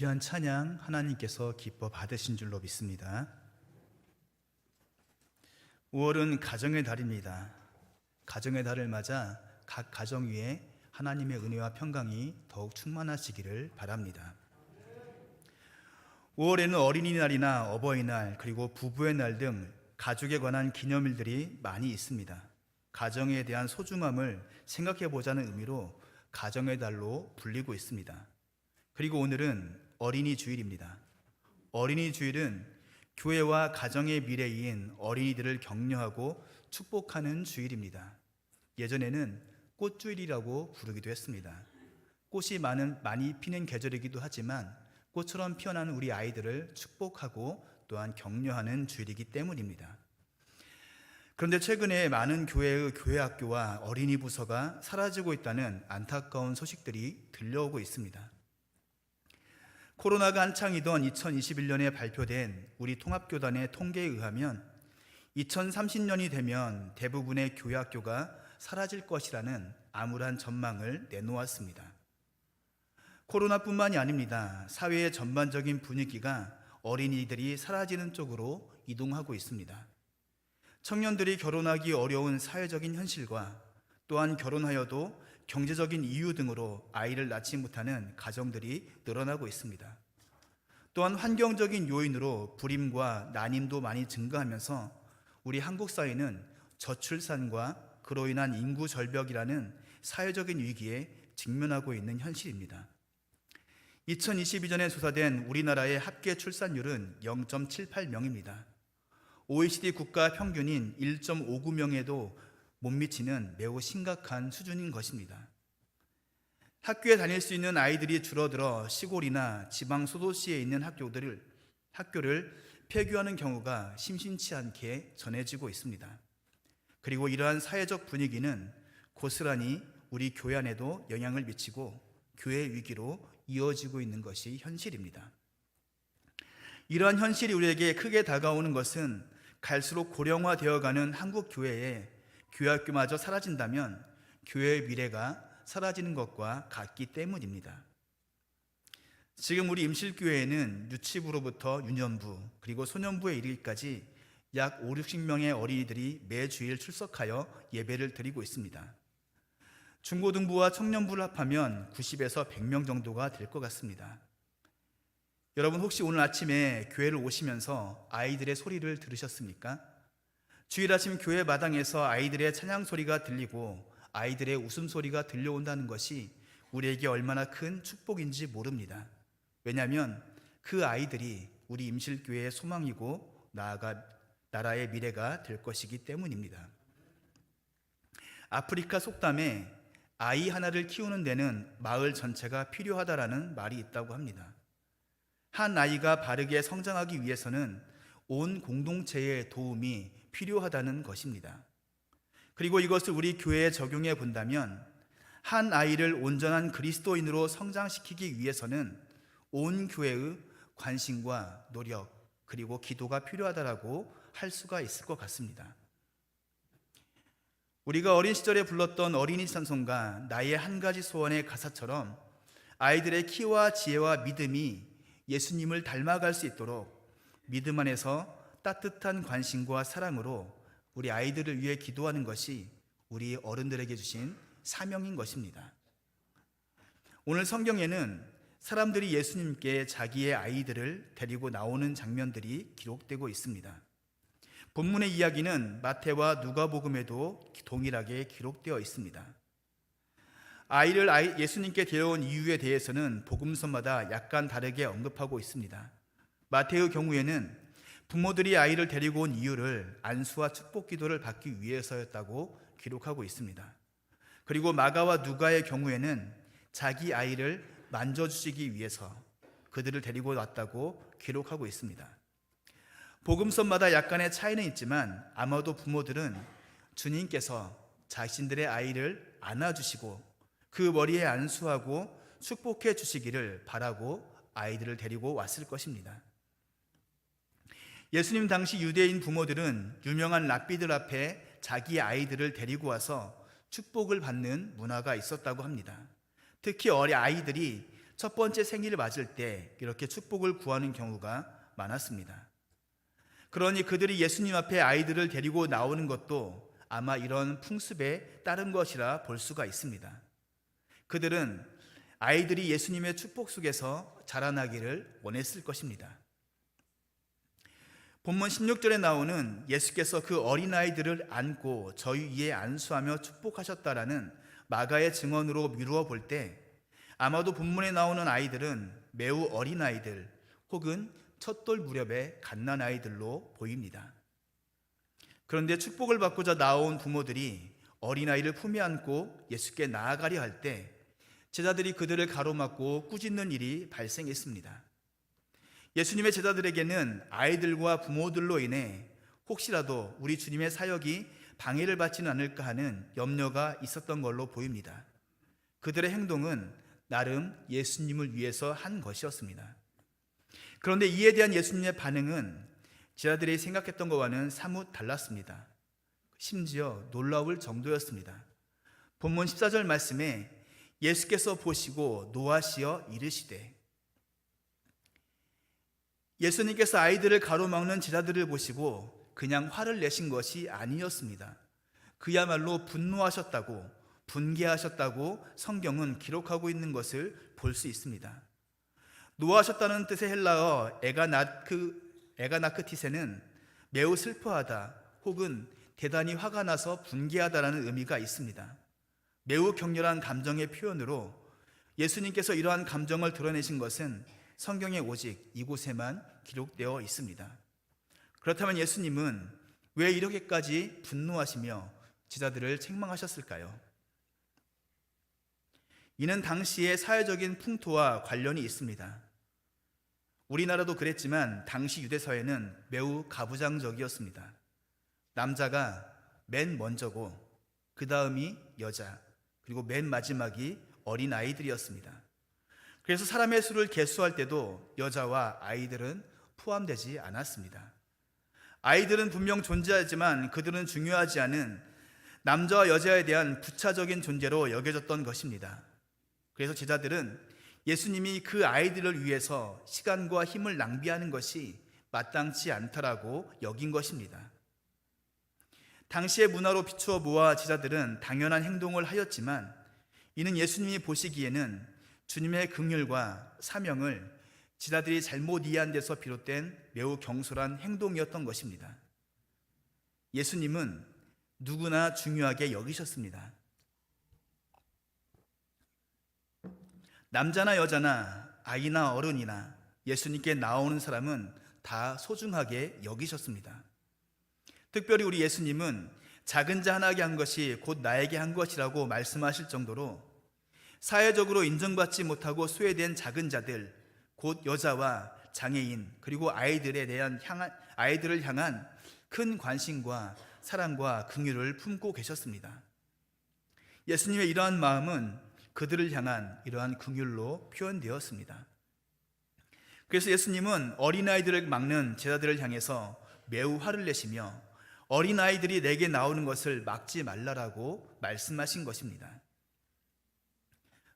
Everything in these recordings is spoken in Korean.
귀한 찬양 하나님께서 기뻐 받으신 줄로 믿습니다. 5월은 가정의 달입니다. 가정의 달을 맞아 각 가정 위에 하나님의 은혜와 평강이 더욱 충만하시기를 바랍니다. 5월에는 어린이날이나 어버이날 그리고 부부의 날 등 가족에 관한 기념일들이 많이 있습니다. 가정에 대한 소중함을 생각해 보자는 의미로 가정의 달로 불리고 있습니다. 그리고 오늘은 어린이 주일입니다. 어린이 주일은 교회와 가정의 미래인 어린이들을 격려하고 축복하는 주일입니다. 예전에는 꽃주일이라고 부르기도 했습니다. 꽃이 많이 피는 계절이기도 하지만 꽃처럼 피어나는 우리 아이들을 축복하고 또한 격려하는 주일이기 때문입니다. 그런데 최근에 많은 교회의 교회학교와 어린이 부서가 사라지고 있다는 안타까운 소식들이 들려오고 있습니다. 코로나가 한창이던 2021년에 발표된 우리 통합교단의 통계에 의하면 2030년이 되면 대부분의 교회학교가 사라질 것이라는 암울한 전망을 내놓았습니다. 코로나뿐만이 아닙니다. 사회의 전반적인 분위기가 어린이들이 사라지는 쪽으로 이동하고 있습니다. 청년들이 결혼하기 어려운 사회적인 현실과 또한 결혼하여도 경제적인 이유 등으로 아이를 낳지 못하는 가정들이 늘어나고 있습니다. 또한 환경적인 요인으로 불임과 난임도 많이 증가하면서 우리 한국 사회는 저출산과 그로 인한 인구 절벽이라는 사회적인 위기에 직면하고 있는 현실입니다. 2022년에 조사된 우리나라의 합계 출산율은 0.78명입니다. OECD 국가 평균인 1.59명에도 못 미치는 매우 심각한 수준인 것입니다. 학교에 다닐 수 있는 아이들이 줄어들어 시골이나 지방 소도시에 있는 학교를 폐교하는 경우가 심심치 않게 전해지고 있습니다. 그리고 이러한 사회적 분위기는 고스란히 우리 교회 안에도 영향을 미치고 교회 위기로 이어지고 있는 것이 현실입니다. 이러한 현실이 우리에게 크게 다가오는 것은 갈수록 고령화되어가는 한국 교회에 교회학교마저 사라진다면 교회의 미래가 사라지는 것과 같기 때문입니다. 지금 우리 임실교회에는 유치부로부터 유년부 그리고 소년부에 이르기까지 약 50-60명의 어린이들이 매주일 출석하여 예배를 드리고 있습니다. 중고등부와 청년부를 합하면 90에서 100명 정도가 될 것 같습니다. 여러분 혹시 오늘 아침에 교회를 오시면서 아이들의 소리를 들으셨습니까? 주일 아침 교회 마당에서 아이들의 찬양 소리가 들리고 아이들의 웃음소리가 들려온다는 것이 우리에게 얼마나 큰 축복인지 모릅니다. 왜냐하면 그 아이들이 우리 임실교회의 소망이고 나아가 나라의 미래가 될 것이기 때문입니다. 아프리카 속담에 아이 하나를 키우는 데는 마을 전체가 필요하다라는 말이 있다고 합니다. 한 아이가 바르게 성장하기 위해서는 온 공동체의 도움이 필요하다는 것입니다. 그리고 이것을 우리 교회에 적용해 본다면 한 아이를 온전한 그리스도인으로 성장시키기 위해서는 온 교회의 관심과 노력 그리고 기도가 필요하다라고 할 수가 있을 것 같습니다. 우리가 어린 시절에 불렀던 어린이 찬송가 나의 한 가지 소원의 가사처럼 아이들의 키와 지혜와 믿음이 예수님을 닮아갈 수 있도록 믿음 안에서 따뜻한 관심과 사랑으로 우리 아이들을 위해 기도하는 것이 우리 어른들에게 주신 사명인 것입니다. 오늘 성경에는 사람들이 예수님께 자기의 아이들을 데리고 나오는 장면들이 기록되고 있습니다. 본문의 이야기는 마태와 누가복음에도 동일하게 기록되어 있습니다. 아이를 예수님께 데려온 이유에 대해서는 복음서마다 약간 다르게 언급하고 있습니다. 마태의 경우에는 부모들이 아이를 데리고 온 이유를 안수와 축복 기도를 받기 위해서였다고 기록하고 있습니다. 그리고 마가와 누가의 경우에는 자기 아이를 만져주시기 위해서 그들을 데리고 왔다고 기록하고 있습니다. 복음서마다 약간의 차이는 있지만 아마도 부모들은 주님께서 자신들의 아이를 안아주시고 그 머리에 안수하고 축복해 주시기를 바라고 아이들을 데리고 왔을 것입니다. 예수님 당시 유대인 부모들은 유명한 랍비들 앞에 자기 아이들을 데리고 와서 축복을 받는 문화가 있었다고 합니다. 특히 어린 아이들이 첫 번째 생일을 맞을 때 이렇게 축복을 구하는 경우가 많았습니다. 그러니 그들이 예수님 앞에 아이들을 데리고 나오는 것도 아마 이런 풍습에 따른 것이라 볼 수가 있습니다. 그들은 아이들이 예수님의 축복 속에서 자라나기를 원했을 것입니다. 본문 16절에 나오는 예수께서 그 어린아이들을 안고 저희 위에 안수하며 축복하셨다라는 마가의 증언으로 미루어 볼 때 아마도 본문에 나오는 아이들은 매우 어린아이들 혹은 첫돌 무렵의 갓난아이들로 보입니다. 그런데 축복을 받고자 나온 부모들이 어린아이를 품에 안고 예수께 나아가려 할 때 제자들이 그들을 가로막고 꾸짖는 일이 발생했습니다. 예수님의 제자들에게는 아이들과 부모들로 인해 혹시라도 우리 주님의 사역이 방해를 받지는 않을까 하는 염려가 있었던 걸로 보입니다. 그들의 행동은 나름 예수님을 위해서 한 것이었습니다. 그런데 이에 대한 예수님의 반응은 제자들이 생각했던 것과는 사뭇 달랐습니다. 심지어 놀라울 정도였습니다. 본문 14절 말씀에 예수께서 보시고 노하시어 이르시되, 예수님께서 아이들을 가로막는 제자들을 보시고 그냥 화를 내신 것이 아니었습니다. 그야말로 분노하셨다고, 분개하셨다고 성경은 기록하고 있는 것을 볼 수 있습니다. 노하셨다는 뜻의 헬라어 에가나크티세는 매우 슬퍼하다 혹은 대단히 화가 나서 분개하다라는 의미가 있습니다. 매우 격렬한 감정의 표현으로 예수님께서 이러한 감정을 드러내신 것은 성경에 오직 이곳에만 기록되어 있습니다. 그렇다면 예수님은 왜 이렇게까지 분노하시며 제자들을 책망하셨을까요? 이는 당시의 사회적인 풍토와 관련이 있습니다. 우리나라도 그랬지만 당시 유대사회는 매우 가부장적이었습니다. 남자가 맨 먼저고 그 다음이 여자, 그리고 맨 마지막이 어린아이들이었습니다. 그래서 사람의 수를 계수할 때도 여자와 아이들은 포함되지 않았습니다. 아이들은 분명 존재하지만 그들은 중요하지 않은 남자와 여자에 대한 부차적인 존재로 여겨졌던 것입니다. 그래서 제자들은 예수님이 그 아이들을 위해서 시간과 힘을 낭비하는 것이 마땅치 않다라고 여긴 것입니다. 당시의 문화로 비추어 보아 제자들은 당연한 행동을 하였지만 이는 예수님이 보시기에는 주님의 긍휼과 사명을 제자들이 잘못 이해한 데서 비롯된 매우 경솔한 행동이었던 것입니다. 예수님은 누구나 중요하게 여기셨습니다. 남자나 여자나 아이나 어른이나 예수님께 나오는 사람은 다 소중하게 여기셨습니다. 특별히 우리 예수님은 작은 자 하나에게 한 것이 곧 나에게 한 것이라고 말씀하실 정도로 사회적으로 인정받지 못하고 소외된 작은 자들, 곧 여자와 장애인 그리고 아이들을 향한 큰 관심과 사랑과 긍휼을 품고 계셨습니다. 예수님의 이러한 마음은 그들을 향한 이러한 긍휼로 표현되었습니다. 그래서 예수님은 어린아이들을 막는 제자들을 향해서 매우 화를 내시며 어린아이들이 내게 나오는 것을 막지 말라라고 말씀하신 것입니다.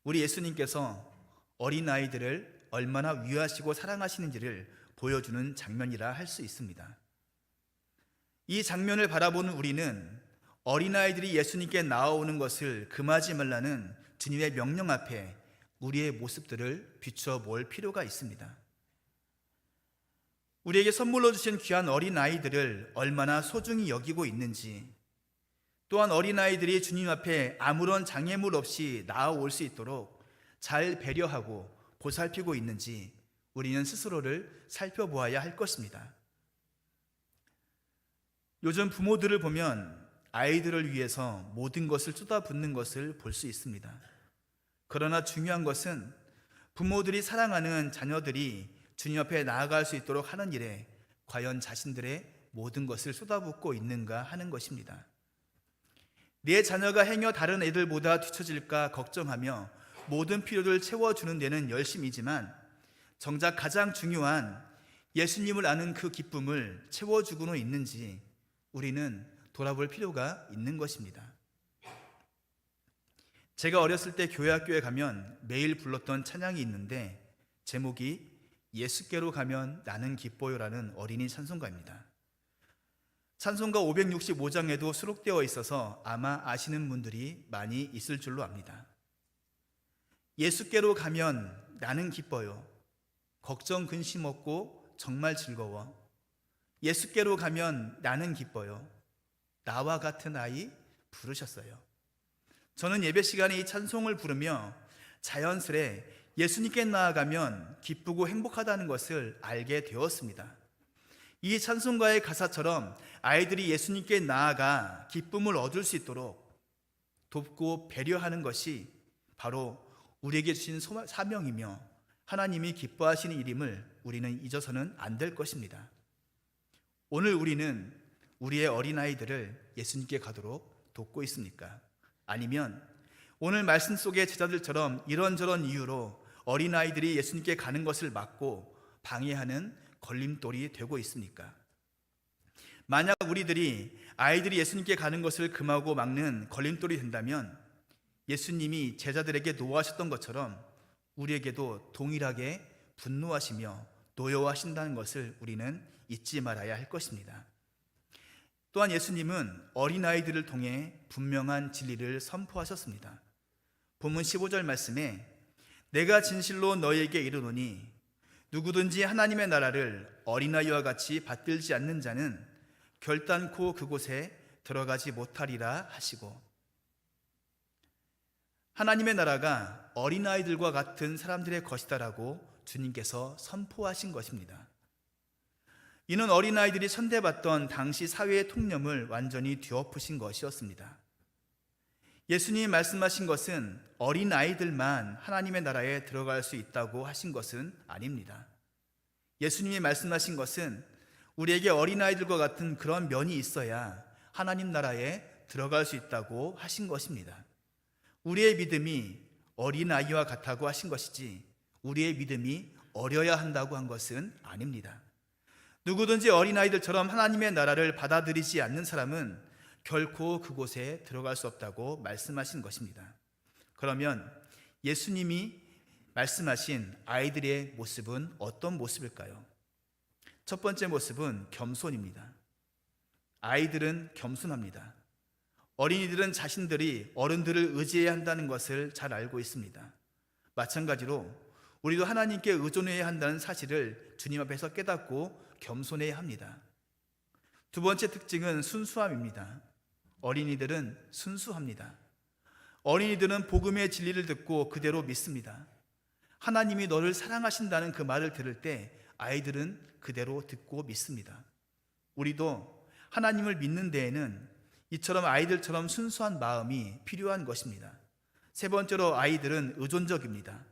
우리 예수님께서 어린아이들을 얼마나 위하시고 사랑하시는지를 보여주는 장면이라 할 수 있습니다. 이 장면을 바라보는 우리는 어린아이들이 예수님께 나아오는 것을 금하지 말라는 주님의 명령 앞에 우리의 모습들을 비추어 볼 필요가 있습니다. 우리에게 선물로 주신 귀한 어린아이들을 얼마나 소중히 여기고 있는지, 또한 어린아이들이 주님 앞에 아무런 장애물 없이 나아올 수 있도록 잘 배려하고 보살피고 있는지 우리는 스스로를 살펴보아야 할 것입니다. 요즘 부모들을 보면 아이들을 위해서 모든 것을 쏟아붓는 것을 볼 수 있습니다. 그러나 중요한 것은 부모들이 사랑하는 자녀들이 주님 앞에 나아갈 수 있도록 하는 일에 과연 자신들의 모든 것을 쏟아붓고 있는가 하는 것입니다. 내 자녀가 행여 다른 애들보다 뒤처질까 걱정하며 모든 필요를 채워주는 데는 열심이지만 정작 가장 중요한 예수님을 아는 그 기쁨을 채워주고는 있는지 우리는 돌아볼 필요가 있는 것입니다. 제가 어렸을 때 교회 학교에 가면 매일 불렀던 찬양이 있는데 제목이 예수께로 가면 나는 기뻐요라는 어린이 찬송가입니다. 찬송가 565장에도 수록되어 있어서 아마 아시는 분들이 많이 있을 줄로 압니다. 예수께로 가면 나는 기뻐요. 걱정 근심 없고 정말 즐거워. 예수께로 가면 나는 기뻐요. 나와 같은 아이 부르셨어요. 저는 예배 시간에 이 찬송을 부르며 자연스레 예수님께 나아가면 기쁘고 행복하다는 것을 알게 되었습니다. 이 찬송가의 가사처럼 아이들이 예수님께 나아가 기쁨을 얻을 수 있도록 돕고 배려하는 것이 바로 우리에게 주신 사명이며 하나님이 기뻐하시는 일임을 우리는 잊어서는 안 될 것입니다. 오늘 우리는 우리의 어린아이들을 예수님께 가도록 돕고 있습니까? 아니면 오늘 말씀 속의 제자들처럼 이런저런 이유로 어린아이들이 예수님께 가는 것을 막고 방해하는 걸림돌이 되고 있습니까? 만약 우리들이 아이들이 예수님께 가는 것을 금하고 막는 걸림돌이 된다면 예수님이 제자들에게 노하셨던 것처럼 우리에게도 동일하게 분노하시며 노여워하신다는 것을 우리는 잊지 말아야 할 것입니다. 또한 예수님은 어린아이들을 통해 분명한 진리를 선포하셨습니다. 본문 15절 말씀에 내가 진실로 너희에게 이르노니 누구든지 하나님의 나라를 어린아이와 같이 받들지 않는 자는 결단코 그곳에 들어가지 못하리라 하시고, 하나님의 나라가 어린아이들과 같은 사람들의 것이다라고 주님께서 선포하신 것입니다. 이는 어린아이들이 천대받던 당시 사회의 통념을 완전히 뒤엎으신 것이었습니다. 예수님이 말씀하신 것은 어린아이들만 하나님의 나라에 들어갈 수 있다고 하신 것은 아닙니다. 예수님이 말씀하신 것은 우리에게 어린아이들과 같은 그런 면이 있어야 하나님 나라에 들어갈 수 있다고 하신 것입니다. 우리의 믿음이 어린아이와 같다고 하신 것이지 우리의 믿음이 어려야 한다고 한 것은 아닙니다. 누구든지 어린아이들처럼 하나님의 나라를 받아들이지 않는 사람은 결코 그곳에 들어갈 수 없다고 말씀하신 것입니다. 그러면 예수님이 말씀하신 아이들의 모습은 어떤 모습일까요? 첫 번째 모습은 겸손입니다. 아이들은 겸손합니다. 어린이들은 자신들이 어른들을 의지해야 한다는 것을 잘 알고 있습니다. 마찬가지로 우리도 하나님께 의존해야 한다는 사실을 주님 앞에서 깨닫고 겸손해야 합니다. 두 번째 특징은 순수함입니다. 어린이들은 순수합니다. 어린이들은 복음의 진리를 듣고 그대로 믿습니다. 하나님이 너를 사랑하신다는 그 말을 들을 때 아이들은 그대로 듣고 믿습니다. 우리도 하나님을 믿는 데에는 이처럼 아이들처럼 순수한 마음이 필요한 것입니다. 세 번째로 아이들은 의존적입니다.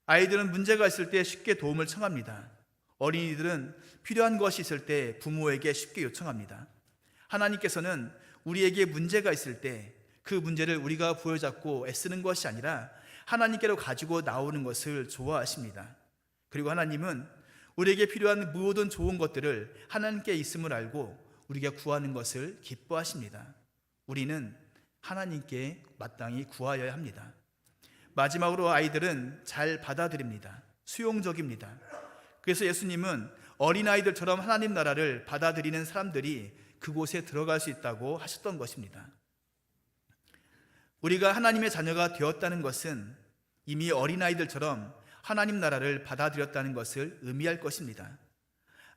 아이들은 문제가 있을 때 쉽게 도움을 청합니다. 어린이들은 필요한 것이 있을 때 부모에게 쉽게 요청합니다. 하나님께서는 우리에게 문제가 있을 때 그 문제를 우리가 부여잡고 애쓰는 것이 아니라 하나님께로 가지고 나오는 것을 좋아하십니다. 그리고 하나님은 우리에게 필요한 모든 좋은 것들을 하나님께 있음을 알고 우리가 구하는 것을 기뻐하십니다. 우리는 하나님께 마땅히 구하여야 합니다. 마지막으로 아이들은 잘 받아들입니다. 수용적입니다. 그래서 예수님은 어린아이들처럼 하나님 나라를 받아들이는 사람들이 그곳에 들어갈 수 있다고 하셨던 것입니다. 우리가 하나님의 자녀가 되었다는 것은 이미 어린아이들처럼 하나님 나라를 받아들였다는 것을 의미할 것입니다.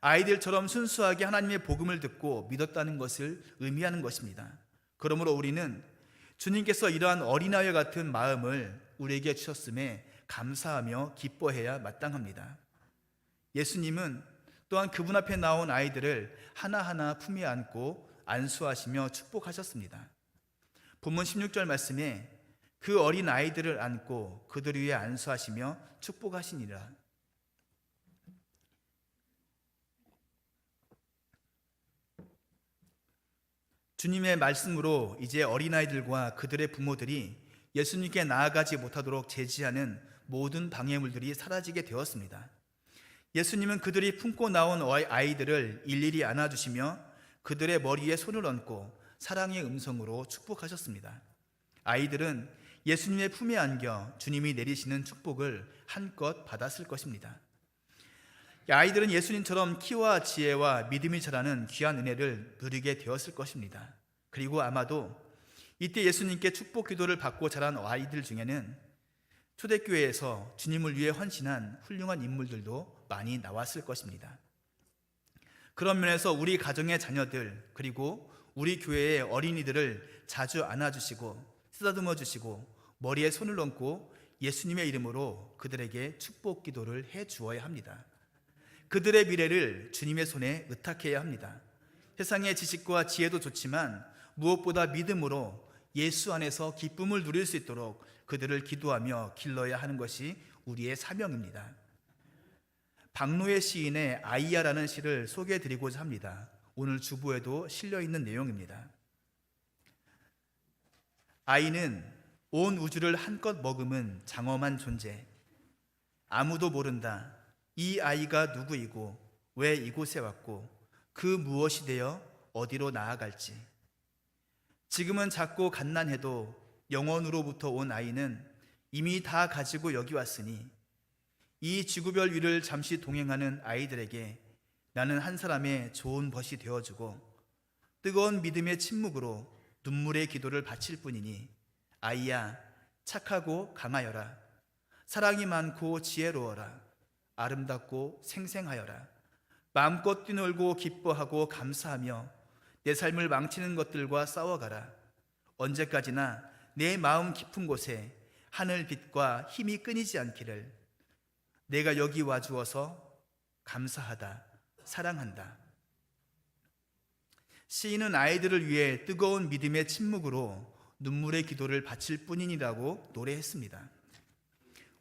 아이들처럼 순수하게 하나님의 복음을 듣고 믿었다는 것을 의미하는 것입니다. 그러므로 우리는 주님께서 이러한 어린아이와 같은 마음을 우리에게 주셨음에 감사하며 기뻐해야 마땅합니다. 예수님은 또한 그분 앞에 나온 아이들을 하나하나 품에 안고 안수하시며 축복하셨습니다. 본문 16절 말씀에 그 어린 아이들을 안고 그들 위에 안수하시며 축복하시니라. 주님의 말씀으로 이제 어린아이들과 그들의 부모들이 예수님께 나아가지 못하도록 제지하는 모든 방해물들이 사라지게 되었습니다. 예수님은 그들이 품고 나온 아이들을 일일이 안아주시며 그들의 머리에 손을 얹고 사랑의 음성으로 축복하셨습니다. 아이들은 예수님의 품에 안겨 주님이 내리시는 축복을 한껏 받았을 것입니다. 아이들은 예수님처럼 키와 지혜와 믿음이 자라는 귀한 은혜를 누리게 되었을 것입니다. 그리고 아마도 이때 예수님께 축복 기도를 받고 자란 아이들 중에는 초대교회에서 주님을 위해 헌신한 훌륭한 인물들도 많이 나왔을 것입니다. 그런 면에서 우리 가정의 자녀들 그리고 우리 교회의 어린이들을 자주 안아주시고 쓰다듬어 주시고 머리에 손을 얹고 예수님의 이름으로 그들에게 축복 기도를 해 주어야 합니다. 그들의 미래를 주님의 손에 의탁해야 합니다. 세상의 지식과 지혜도 좋지만 무엇보다 믿음으로 예수 안에서 기쁨을 누릴 수 있도록 그들을 기도하며 길러야 하는 것이 우리의 사명입니다. 박노해 시인의 아이야라는 시를 소개해 드리고자 합니다. 오늘 주보에도 실려 있는 내용입니다. 아이는 온 우주를 한껏 머금은 장엄한 존재. 아무도 모른다. 이 아이가 누구이고 왜 이곳에 왔고 그 무엇이 되어 어디로 나아갈지. 지금은 작고 갓난해도 영원으로부터 온 아이는 이미 다 가지고 여기 왔으니 이 지구별 위를 잠시 동행하는 아이들에게 나는 한 사람의 좋은 벗이 되어주고 뜨거운 믿음의 침묵으로 눈물의 기도를 바칠 뿐이니 아이야 착하고 강하여라. 사랑이 많고 지혜로워라. 아름답고 생생하여라. 마음껏 뛰놀고 기뻐하고 감사하며 내 삶을 망치는 것들과 싸워가라. 언제까지나 내 마음 깊은 곳에 하늘빛과 힘이 끊이지 않기를. 내가 여기 와주어서 감사하다. 사랑한다. 시인은 아이들을 위해 뜨거운 믿음의 침묵으로 눈물의 기도를 바칠 뿐이라고 노래했습니다.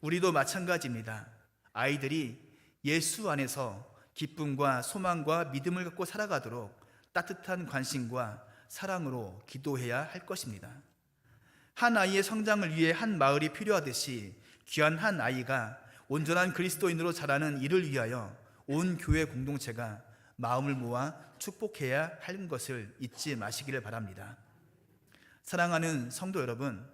우리도 마찬가지입니다. 아이들이 예수 안에서 기쁨과 소망과 믿음을 갖고 살아가도록 따뜻한 관심과 사랑으로 기도해야 할 것입니다. 한 아이의 성장을 위해 한 마을이 필요하듯이 귀한 한 아이가 온전한 그리스도인으로 자라는 이를 위하여 온 교회 공동체가 마음을 모아 축복해야 하는 것을 잊지 마시기를 바랍니다. 사랑하는 성도 여러분,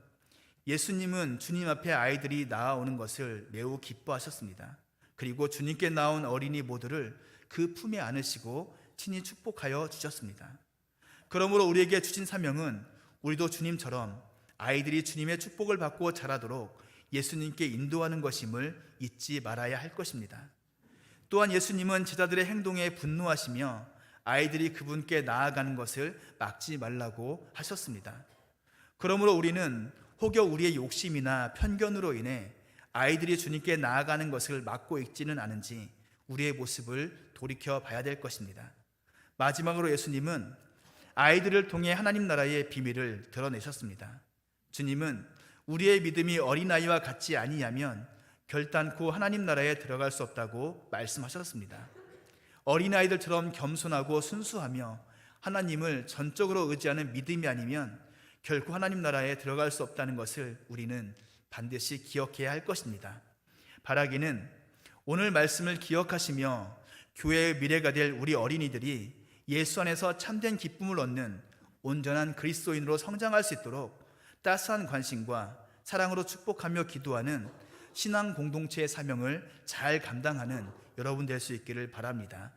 예수님은 주님 앞에 아이들이 나아오는 것을 매우 기뻐하셨습니다. 그리고 주님께 나온 어린이 모두를 그 품에 안으시고 친히 축복하여 주셨습니다. 그러므로 우리에게 주신 사명은 우리도 주님처럼 아이들이 주님의 축복을 받고 자라도록 예수님께 인도하는 것임을 잊지 말아야 할 것입니다. 또한 예수님은 제자들의 행동에 분노하시며 아이들이 그분께 나아가는 것을 막지 말라고 하셨습니다. 그러므로 우리는 혹여 우리의 욕심이나 편견으로 인해 아이들이 주님께 나아가는 것을 막고 있지는 않은지 우리의 모습을 돌이켜 봐야 될 것입니다. 마지막으로 예수님은 아이들을 통해 하나님 나라의 비밀을 드러내셨습니다. 주님은 우리의 믿음이 어린아이와 같지 아니하면 결단코 하나님 나라에 들어갈 수 없다고 말씀하셨습니다. 어린아이들처럼 겸손하고 순수하며 하나님을 전적으로 의지하는 믿음이 아니면 결코 하나님 나라에 들어갈 수 없다는 것을 우리는 반드시 기억해야 할 것입니다. 바라기는 오늘 말씀을 기억하시며 교회의 미래가 될 우리 어린이들이 예수 안에서 참된 기쁨을 얻는 온전한 그리스도인으로 성장할 수 있도록 따스한 관심과 사랑으로 축복하며 기도하는 신앙 공동체의 사명을 잘 감당하는 여러분 될 수 있기를 바랍니다.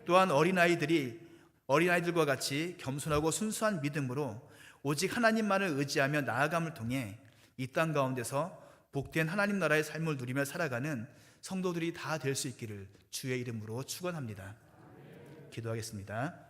또한 어린아이들과 같이 겸손하고 순수한 믿음으로 오직 하나님만을 의지하며 나아감을 통해 이 땅 가운데서 복된 하나님 나라의 삶을 누리며 살아가는 성도들이 다 될 수 있기를 주의 이름으로 축원합니다. 기도하겠습니다.